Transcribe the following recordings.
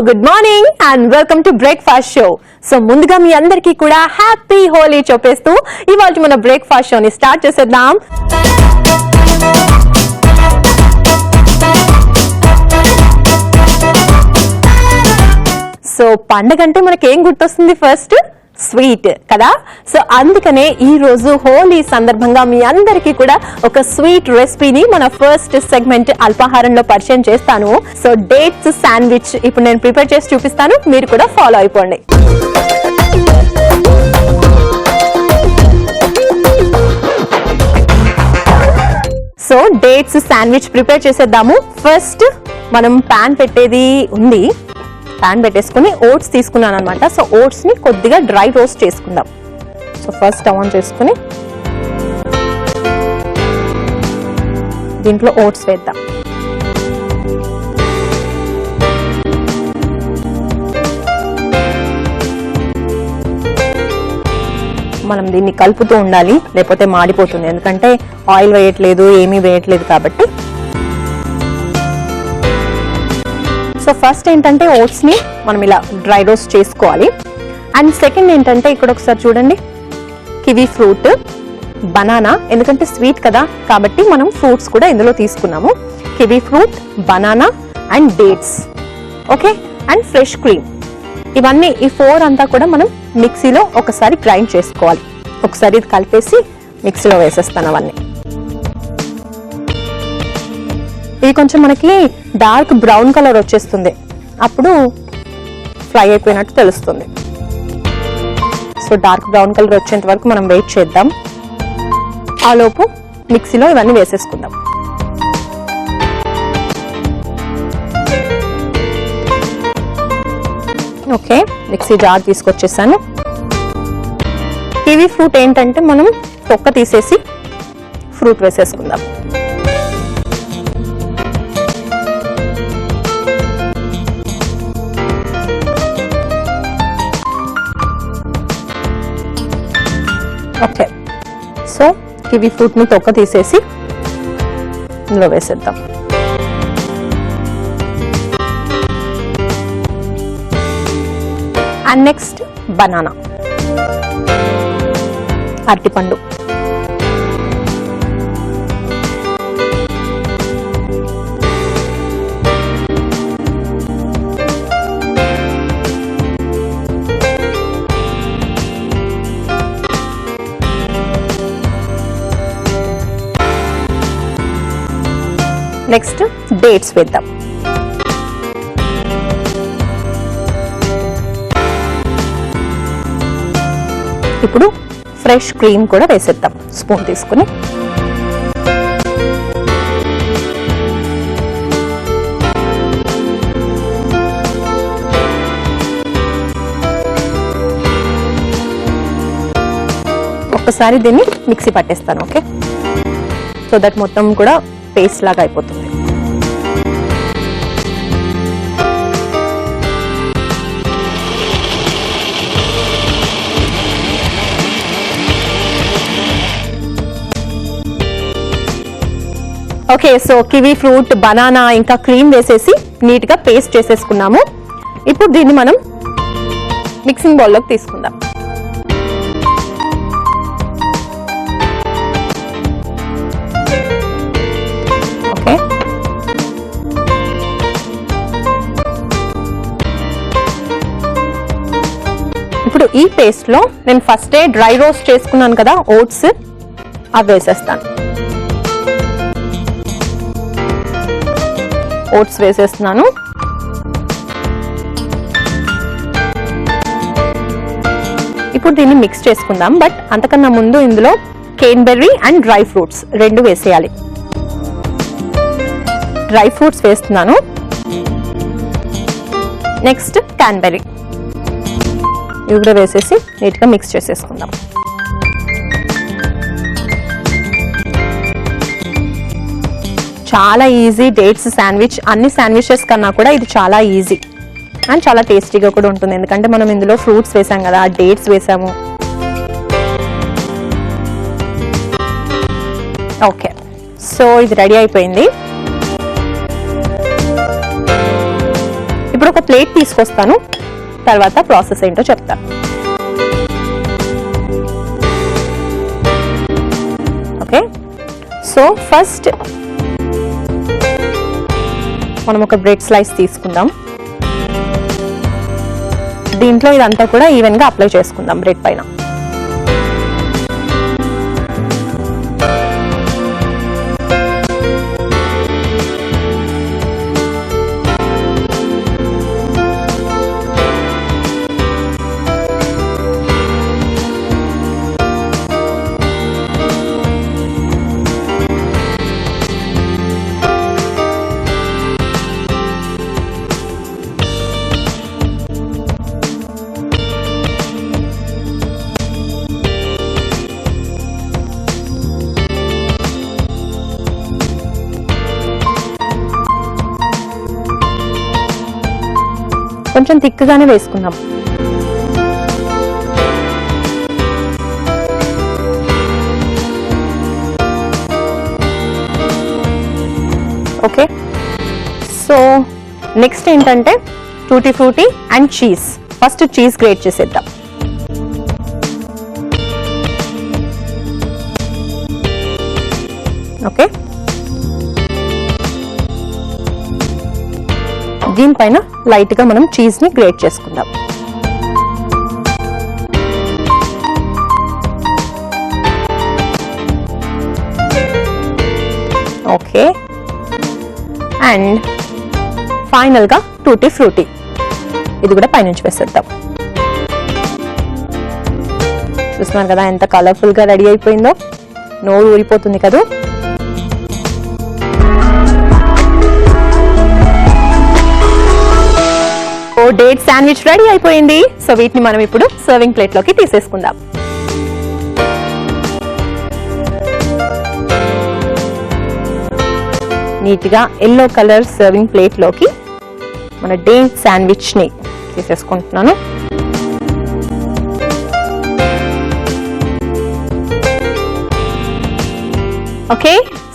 Good morning and welcome to breakfast show. So ముందుగా మీ అందరికీ కూడా హ్యాపీ హోలీ చెప్పేస్తూ ఇవాళ మన బ్రేక్ఫాస్ట్ షోని స్టార్ట్ చేసేద్దాం. సో పండగ అంటే మనకేం గుర్తొస్తుంది? ఫస్ట్ స్వీట్ కదా. సో అందుకనే ఈ రోజు హోలీ సందర్భంగా మీ అందరికీ కూడా ఒక స్వీట్ రెసిపీని మన ఫస్ట్ సెగ్మెంట్ అల్పాహారంలో పరిచయం చేస్తాను. సో డేట్స్ శాండ్విచ్ ఇప్పుడు నేను ప్రిపేర్ చేసి చూపిస్తాను, మీరు కూడా ఫాలో అయిపోండి. సో డేట్స్ శాండ్విచ్ ప్రిపేర్ చేసేద్దాము. ఫస్ట్ మనం పాన్ పెట్టేది ఉంది, పాన్ పెట్టేసుకుని ఓట్స్ తీసుకున్నాను అనమాట. సో ఓట్స్ ని కొద్దిగా డ్రై రోస్ట్ చేసుకుందాం. సో ఫస్ట్ స్టవ్ ఆన్ చేసుకుని దీంట్లో ఓట్స్ వేద్దాం. మనం దీన్ని కలుపుతూ ఉండాలి, లేకపోతే మాడిపోతుంది. ఎందుకంటే ఆయిల్ వేయట్లేదు, ఏమీ వేయట్లేదు కాబట్టి. సో ఫస్ట్ ఏంటంటే ఓట్స్ ని మనం ఇలా డ్రై రోస్ట్ చేసుకోవాలి. అండ్ సెకండ్ ఏంటంటే ఇక్కడ ఒకసారి చూడండి, కివీ ఫ్రూట్, బనానా, ఎందుకంటే స్వీట్ కదా కాబట్టి మనం ఫ్రూట్స్ కూడా ఇందులో తీసుకున్నాము. Kiwi fruit, banana and dates, okay, and fresh cream. ఇవన్నీ ఈ 4 అంతా కూడా మనం మిక్సీలో ఒకసారి గ్రైండ్ చేసుకోవాలి. ఒకసారి ఇది కలిపేసి మిక్సీలో వేసేస్తాను అవన్నీ. ఇది కొంచెం మనకి డార్క్ బ్రౌన్ కలర్ వచ్చేస్తుంది, అప్పుడు ఫ్రై అయిపోయినట్టు తెలుస్తుంది. సో డార్క్ బ్రౌన్ కలర్ వచ్చేంత వరకు మనం వెయిట్ చేద్దాం. ఆ లోపు మిక్సీలో ఇవన్నీ వేసేసుకుందాం. ఓకే, మిక్సీ జార్ తీసుకొచ్చేసాను. కివీ ఫ్రూట్ ఏంటంటే మనం తొక్క తీసేసి ఫ్రూట్ వేసేసుకుందాం. ఓకే, సో కివీ ఫ్రూట్ ని తొక్క తీసేసి ఇందులో వేసేద్దాం. అండ్ నెక్స్ట్ బనానా, అరటిపండు, నెక్స్ట్ డేట్స్ వేద్దాం. ఇప్పుడు ఫ్రెష్ క్రీమ్ కూడా వేసేద్దాం, స్పూన్ తీసుకుని. ఒక్కసారి దీన్ని మిక్సీ పట్టేస్తాను, ఓకే, సో దట్ మొత్తం కూడా పేస్ట్ లాగా అయిపోతుంది. Okay, so kiwi fruit, banana ఇంకా క్రీమ్ వేసేసి నీట్ గా పేస్ట్ చేసేసుకున్నాము. ఇప్పుడు దీన్ని మనం మిక్సింగ్ బౌల్లోకి తీసుకుందాం. ఓకే, ఇప్పుడు ఈ పేస్ట్ లో నేను ఫస్టే డ్రై రోస్ట్ చేసుకున్నాను కదా ఓట్స్, అవి వేసేస్తాను. ఓట్స్ వేసేస్తున్నాను. ఇప్పుడు దీన్ని మిక్స్ చేసుకుందాం. బట్ అంతకన్నా ముందు ఇందులో కేన్బెర్రీ అండ్ డ్రై ఫ్రూట్స్ రెండు వేసేయాలి. డ్రై ఫ్రూట్స్ వేస్తున్నాను. నెక్స్ట్ క్యాన్బెర్రీ, ఇవి కూడా వేసేసి నీట్గా మిక్స్ చేసేసుకుందాం. చాలా ఈజీ డేట్స్ శాండ్విచ్. అన్ని శాండ్విచెస్ కన్నా కూడా ఇది చాలా ఈజీ అండ్ చాలా టేస్టీగా కూడా ఉంటుంది, ఎందుకంటే మనం ఇందులో ఫ్రూట్స్ వేసాం కదా, డేట్స్ వేసాము. ఓకే, సో ఇది రెడీ అయిపోయింది. ఇప్పుడు ఒక ప్లేట్ తీసుకొస్తాను, తర్వాత ప్రాసెస్ ఏంటో చెప్తాను. ఓకే, సో ఫస్ట్ మనం ఒక బ్రెడ్ స్లైస్ తీసుకుందాం. దీంట్లో ఇదంతా కూడా ఈవెన్ గా అప్లై చేసుకుందాం బ్రెడ్ పైన. కొంచెం థిక్గానే వేసుకుందాం. ఓకే, సో నెక్స్ట్ ఏంటంటే tutti frutti and cheese. First cheese grate చేసేద్దాం. ఓకే, దీనిపైన లైట్ గా మనం చీజ్ ని గ్రేట్ చేసుకుందాం. ఓకే, అండ్ ఫైనల్ గా టూటీ ఫ్రూటీ ఇది కూడా పైనుంచి వేసేద్దాం. చూస్తున్నారు కదా ఎంత కలర్ఫుల్ గా రెడీ అయిపోయిందో, నోరు ఊరిపోతుంది కదా. డేట్ శాండ్విచ్ రెడీ అయిపోయింది. సో వీటిని మనం ఇప్పుడు సర్వింగ్ ప్లేట్ లోకి తీసేసుకుందాం. నీట్ గా ఎల్లో కలర్ సర్వింగ్ ప్లేట్ లోకి మన డేట్ శాండ్విచ్ ని తీసేసుకుంటున్నాను. ఓకే,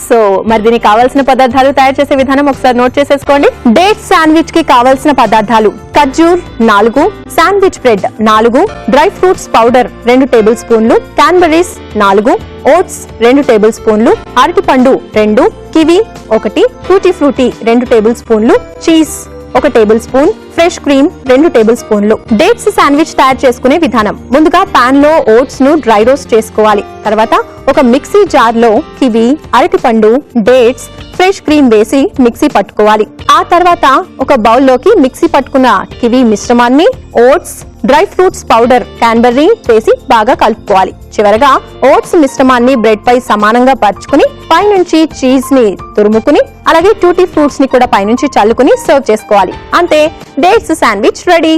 సో మరి దీనికి కావాల్సిన పదార్థాలు తయారు చేసే విధానం ఒకసారి నోట్ చేసేసుకోండి. డేట్ శాండ్విచ్ కి కావాల్సిన పదార్థాలు: ఖర్జూర్ 4, sandwich bread 4, dry fruits powder 2 table స్పూన్లు, క్యాన్బెరీస్ 4, ఓట్స్ 2 టేబుల్ స్పూన్లు, అరటిపండు 2, కివి 1, టూటీ ఫ్రూటీ 2 టేబుల్ స్పూన్లు, cheese 1 table spoon, fresh cream 2 table స్పూన్లు. డేట్స్ శాండ్విచ్ తయారు చేసుకునే విధానం: ముందుగా పాన్ లో ఓట్స్ ను డ్రై రోస్ట్ చేసుకోవాలి. తర్వాత ఒక మిక్సీ జార్ లో కివి, అరటిపండు, డేట్స్, ఫ్రెష్ క్రీమ్ వేసి మిక్సీ పట్టుకోవాలి. ఆ తర్వాత ఒక బౌల్ లోకి మిక్సీ పట్టుకున్న కివి మిశ్రమాన్ని, oats, dry fruits powder, cranberry వేసి బాగా కలుపుకోవాలి. చివరగా ఓట్స్ మిశ్రమాన్ని బ్రెడ్ పై సమానంగా పరుచుకుని పైనుంచి చీజ్ ని తురుముకుని అలాగే టూటీ ఫ్రూట్స్ ని కూడా పైనుంచి చల్లుకుని సర్వ్ చేసుకోవాలి. అంతే, dates sandwich ready.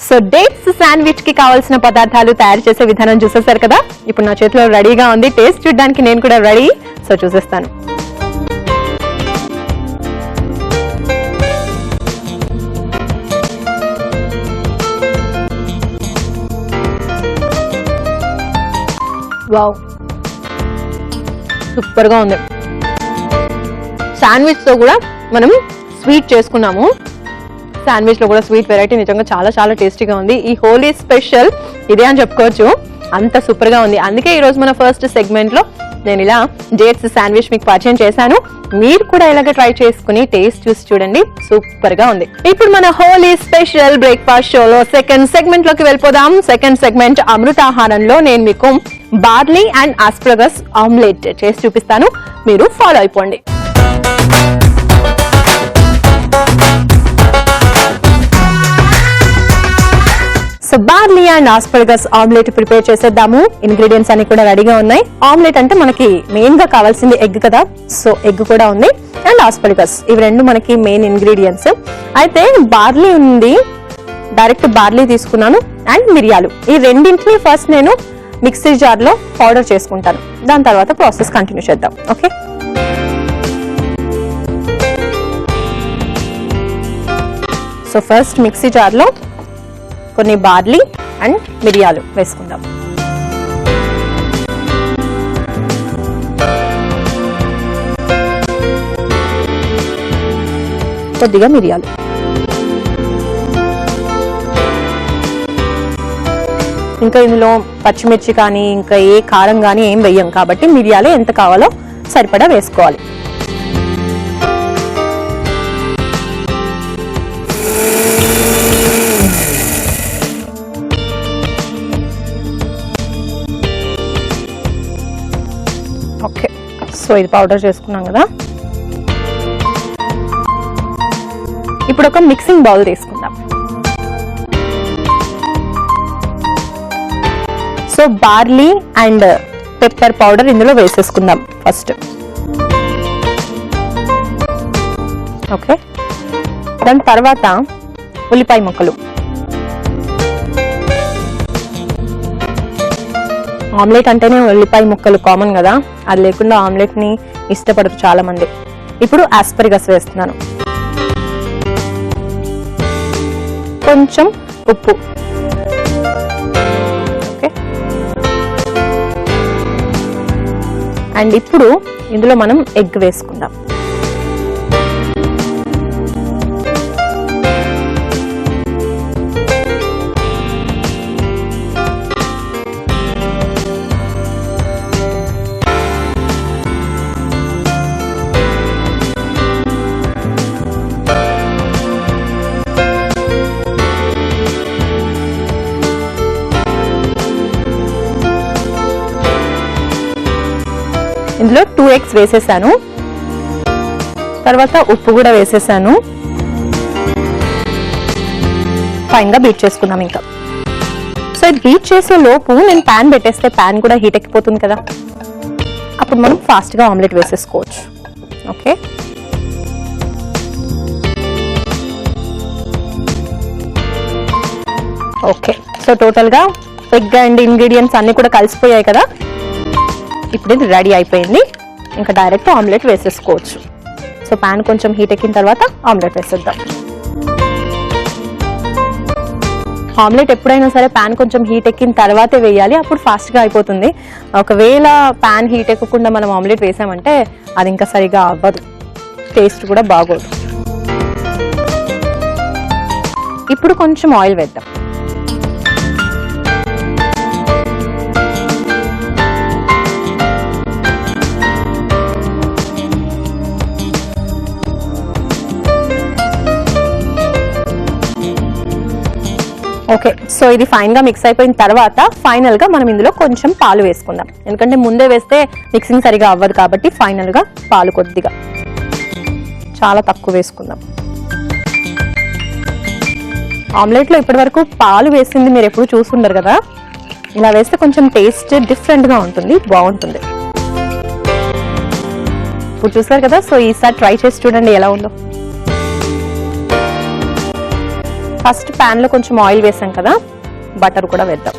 So dates sandwich కి కావాల్సిన పదార్థాలు తయారు చేసే విధానం చూసేసారు కదా. ఇప్పుడు నా చేతిలో రెడీగా ఉంది. టేస్ట్ చూడడానికి నేను కూడా రెడీ. సో చూసేస్తాను. వావ్, సూపర్ గా ఉంది. శాండ్విచ్ తో కూడా మనం స్వీట్ చేసుకున్నాము. శాండ్విచ్ లో కూడా స్వీట్ వెరైటీ నిజంగా చాలా చాలా టేస్టీగా ఉంది. ఈ హోలీ స్పెషల్ ఇదే అని చెప్పుకోవచ్చు, అంత సూపర్ గా ఉంది. అందుకే ఈ రోజు మన ఫస్ట్ సెగ్మెంట్ లో నేను ఇలా డేట్స్ శాండ్విచ్ మీకు పరిచయం చేశాను. మీరు కూడా ఇలాగ ట్రై చేసుకుని టేస్ట్ చూసి చూడండి, సూపర్ గా ఉంది. ఇప్పుడు మన హోలీ స్పెషల్ బ్రేక్ఫాస్ట్ షోలో సెకండ్ సెగ్మెంట్ లోకి వెళ్ళిపోదాం. సెకండ్ సెగ్మెంట్ అమృతాహారంలో నేను మీకు బార్లీ అండ్ ఆస్పరగస్ ఆమ్లెట్ చేసి చూపిస్తాను. మీరు ఫాలో అయిపోండి. So barley and asparagus omelette prepare చేసేద్దాము. ఇంగ్రీడియంట్స్ అన్ని కూడా రెడీగా ఉన్నాయి. ఆమ్లెట్ అంటే మనకి మెయిన్ గా కావాల్సింది ఎగ్ కదా, సో ఎగ్ కూడా ఉంది అండ్ ఆస్పరగస్, ఇవి రెండు మనకి మెయిన్ ఇంగ్రీడియంట్స్. అయితే బార్లీ ఉంది, డైరెక్ట్ బార్లీ తీసుకున్నాను అండ్ మిరియాలు. ఈ రెండింటిని ఫస్ట్ నేను మిక్సీ జార్ లో పౌడర్ చేసుకుంటాను, దాని తర్వాత ప్రాసెస్ కంటిన్యూ చేద్దాం. Okay, so first mixie jar లో కొన్ని బార్లీ అండ్ మిరియాలు వేసుకుందాం. కొద్దిగా మిరియాలు, ఇంకా ఇందులో పచ్చిమిర్చి కానీ ఇంకా ఏ కారం కానీ ఏం వేయం కాబట్టి మిరియాలు ఎంత కావాలో సరిపడా వేసుకోవాలి. ఓకే, సో ఇది పౌడర్ చేసుకున్నాం కదా. ఇప్పుడు ఒక మిక్సింగ్ బౌల్ తీసుకుందాం. So barley and pepper powder ఇందులో వేసేసుకుందాం ఫస్ట్. ఓకే, దాని తర్వాత ఉల్లిపాయ ముక్కలు. ఆమ్లెట్ అంటేనే ఉల్లిపాయ ముక్కలు కామన్ కదా, అది లేకుండా ఆమ్లెట్ ని ఇష్టపడరు చాలా మంది. ఇప్పుడు ఆస్పరిగస్ వేస్తున్నాను, కొంచెం ఉప్పు. ఓకే, అండ్ ఇప్పుడు ఇందులో మనం ఎగ్ వేసుకుందాం. ఇందులో 2 eggs వేసేసాను, తర్వాత ఉప్పు కూడా వేసేసాను. ఫైన్ గా బీట్ చేసుకుందాం ఇంకా. సో ఇది బీట్ చేసే లోపు నేను ప్యాన్ పెట్టేస్తే ప్యాన్ కూడా హీట్ ఎక్కిపోతుంది కదా, అప్పుడు మనం ఫాస్ట్ గా ఆమ్లెట్ వేసేసుకోవచ్చు. ఓకే, ఓకే, సో టోటల్ గా ఎగ్ అండ్ ఇంగ్రీడియంట్స్ అన్ని కూడా కలిసిపోయాయి కదా. ఇప్పుడు ఇది రెడీ అయిపోయింది, ఇంకా డైరెక్ట్ ఆమ్లెట్ వేసేసుకోవచ్చు. సో ప్యాన్ కొంచెం హీట్ ఎక్కిన తర్వాత ఆమ్లెట్ వేసేద్దాం. ఆమ్లెట్ ఎప్పుడైనా సరే ప్యాన్ కొంచెం హీట్ ఎక్కిన తర్వాతే వేయాలి, అప్పుడు ఫాస్ట్గా అయిపోతుంది. ఒకవేళ ప్యాన్ హీట్ ఎక్కకుండా మనం ఆమ్లెట్ వేసామంటే అది ఇంకా సరిగా అవ్వదు, టేస్ట్ కూడా బాగోదు. ఇప్పుడు కొంచెం ఆయిల్ వేద్దాం. ఓకే, సో ఇది ఫైన్ గా మిక్స్ అయిపోయిన తర్వాత ఫైనల్ గా మనం ఇందులో కొంచెం పాలు వేసుకుందాం, ఎందుకంటే ముందే వేస్తే మిక్సింగ్ సరిగా అవ్వదు కాబట్టి ఫైనల్ గా పాలు కొద్దిగా, చాలా తక్కువ వేసుకుందాం. ఆమ్లెట్ లో ఇప్పటి వరకు పాలు వేసింది మీరు ఎప్పుడు చూసుండరు కదా, ఇలా వేస్తే కొంచెం టేస్ట్ డిఫరెంట్ గా ఉంటుంది, బాగుంటుంది. ఇప్పుడు చూసారు కదా, సో ఈసారి ట్రై చేసి చూడండి ఎలా ఉందో. ఫస్ట్ ప్యాన్ లో కొంచెం ఆయిల్ వేసాం కదా, బటర్ కూడా వేద్దాం.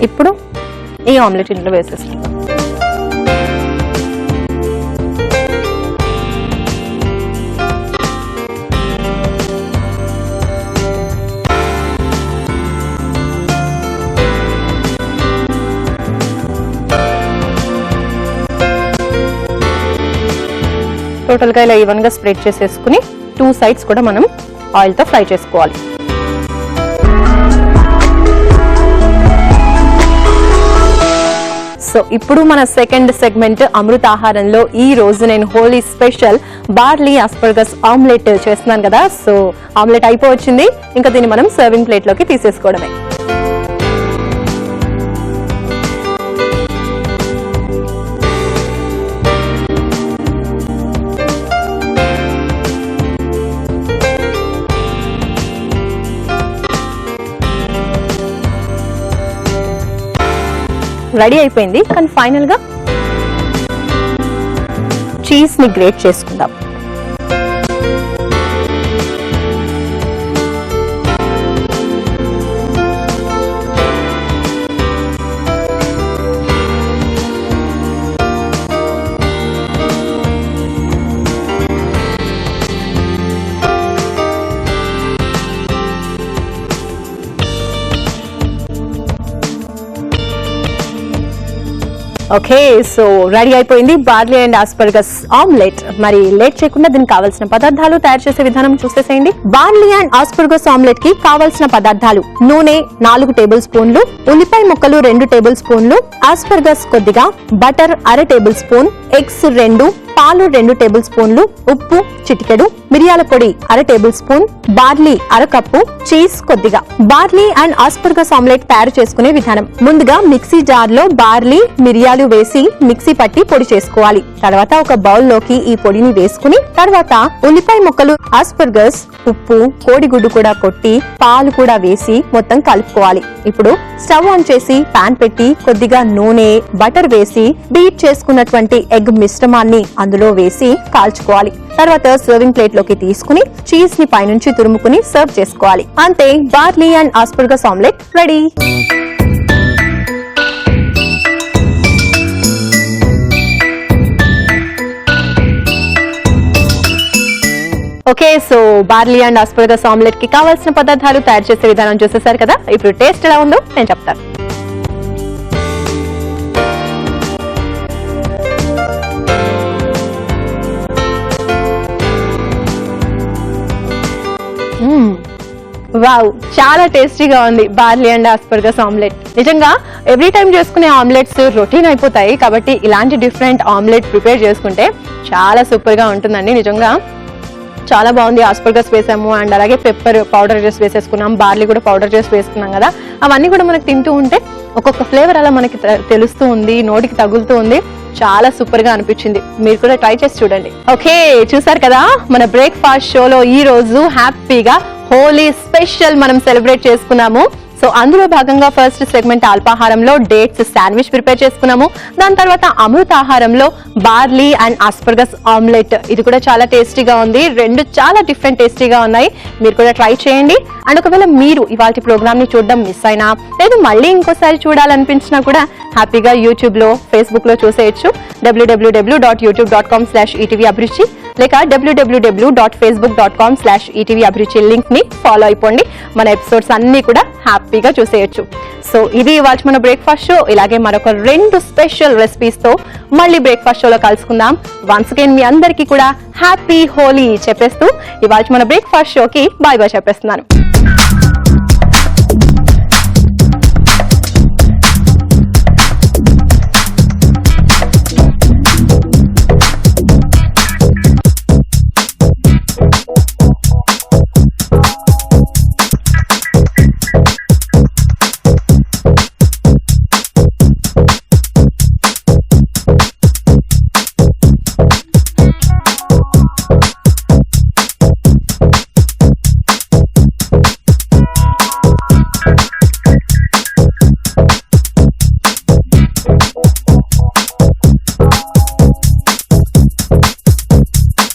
ఇప్పుడు ఈ ఆమ్లెట్ ఇందులో వేసేస్తాం. టోటల్ గా ఇలా ఈవెన్ గా స్ప్రెడ్ చేసేసుకుని 2 sides కూడా మనం ఆయిల్ తో ఫ్రై చేసుకోవాలి. సో ఇప్పుడు మన సెకండ్ సెగ్మెంట్ అమృతాహారంలో ఈ రోజు నేను Holi special barley asparagus omelette చేస్తున్నాను కదా. సో ఆమ్లెట్ అయిపోవచ్చింది, ఇంకా దీన్ని మనం సర్వింగ్ ప్లేట్ లోకి తీసేసుకోవడమే. రెడీ అయిపోయింది, కానీ ఫైనల్ గా చీజ్ ని గ్రేట్ చేసుకుందాం. ఓకే, సో రెడీ అయిపోయింది బార్లీ అండ్ ఆస్పర్గస్ ఆమ్లెట్. మరి లేట్ చేయకుండా దీనికి కావాల్సిన పదార్థాలు తయారు చేసే విధానం చూసేసేయండి. బార్లీ అండ్ ఆస్పర్గస్ ఆమ్లెట్ కి కావాల్సిన పదార్థాలు: నూనె 4 టేబుల్ స్పూన్లు, ఉల్లిపాయ ముక్కలు 2 టేబుల్ స్పూన్లు, ఆస్పర్గస్ కొద్దిగా, బటర్ 1/2 టేబుల్ స్పూన్, ఎగ్స్ 2, పాలు 2 టేబుల్ స్పూన్లు, ఉప్పు చిటికెడు, మిరియాల పొడి 1/2 table spoon, barley 1/2 cup, cheese కొద్దిగా. బార్లీ అండ్ ఆస్పర్గస్ ఆమ్లెట్ తయారు చేసుకునే విధానం: ముందుగా మిక్సీ జార్ లో బార్లీ, మిరియాలు వేసి మిక్సీ పట్టి పొడి చేసుకోవాలి. తర్వాత ఒక బౌల్ లోకి ఈ పొడిని వేసుకుని తర్వాత ఉల్లిపాయ ముక్కలు, ఆస్పర్గస్, ఉప్పు, కోడిగుడ్డు కూడా కొట్టి పాలు కూడా వేసి మొత్తం కలుపుకోవాలి. ఇప్పుడు స్టవ్ ఆన్ చేసి పాన్ పెట్టి కొద్దిగా నూనె, బటర్ వేసి బీట్ చేసుకున్నటువంటి ఎగ్ మిశ్రమాన్ని అందులో వేసి కాల్చుకోవాలి. తర్వాత సర్వింగ్ ప్లేట్ లోకి తీసుకుని చీజ్ ని పైనుంచి తురుముకుని సర్వ్ చేసుకోవాలి. అంతే, barley and asparagus omelette ready. Okay, so barley and asparagus omelette కి కావాల్సిన పదార్థాలు తయారు చేసే విధానం చూసేసారు కదా. ఇప్పుడు టేస్ట్ ఎలా ఉందో నేను చెప్తాను. వావ్, చాలా టేస్టీగా ఉంది బార్లీ అండ్ ఆస్పర్గస్ ఆమ్లెట్. నిజంగా ఎవ్రీ టైం చేసుకునే ఆమ్లెట్స్ రొటీన్ అయిపోతాయి కాబట్టి ఇలాంటి డిఫరెంట్ ఆమ్లెట్ ప్రిపేర్ చేసుకుంటే చాలా సూపర్ గా ఉంటుందండి. నిజంగా చాలా బాగుంది. ఆస్పర్గస్ వేసాము అండ్ అలాగే పెప్పర్ పౌడర్ చేసి వేసేసుకున్నాం, బార్లీ కూడా పౌడర్ చేసి వేసుకున్నాం కదా. అవన్నీ కూడా మనకి తింటూ ఉంటే ఒక్కొక్క ఫ్లేవర్ అలా మనకి తెలుస్తూ ఉంది, నోటికి తగులుతూ ఉంది. చాలా సూపర్ గా అనిపించింది. మీరు కూడా ట్రై చేసి చూడండి. ఓకే, చూసారు కదా మన బ్రేక్ఫాస్ట్ షోలో ఈ రోజు హ్యాపీగా హోలీ స్పెషల్ మనం సెలబ్రేట్ చేసుకున్నాము. సో అందులో భాగంగా ఫస్ట్ సెగ్మెంట్ అల్పాహారంలో డేట్స్ శాండ్విచ్ ప్రిపేర్ చేసుకున్నాము. దాని తర్వాత అమృతాహారంలో బార్లీ అండ్ ఆస్పర్గస్ ఆమ్లెట్. ఇది కూడా చాలా టేస్టీగా ఉంది. రెండు చాలా డిఫరెంట్ టేస్టీగా ఉన్నాయి. మీరు కూడా ట్రై చేయండి. అండ్ ఒకవేళ మీరు ఇవాళ ప్రోగ్రామ్ ని చూడడం మిస్ అయినా లేదు మళ్ళీ ఇంకోసారి చూడాలనిపించినా కూడా హ్యాపీగా యూట్యూబ్ లో, ఫేస్బుక్ లో చూసేయచ్చు. www.youtube.com/etvabruchi లేక www.facebook.com/etvabruchi లింక్ ని ఫాలో అయిపోండి. మన ఎపిసోడ్స్ అన్ని కూడా హ్యాపీగా చూసేయచ్చు. సో ఇది ఇవాళ మన బ్రేక్ఫాస్ట్ షో. ఇలాగే మరొక 2 స్పెషల్ రెసిపీస్ తో మళ్ళీ బ్రేక్ఫాస్ట్ షోలో కలుసుకుందాం. వన్స్ అగైన్ మీ అందరికీ కూడా హ్యాపీ హోలీ చెప్పేస్తూ ఇవాళ మన బ్రేక్ఫాస్ట్ షోకి బాయ్ బాయ్ చెప్పేస్తున్నాను.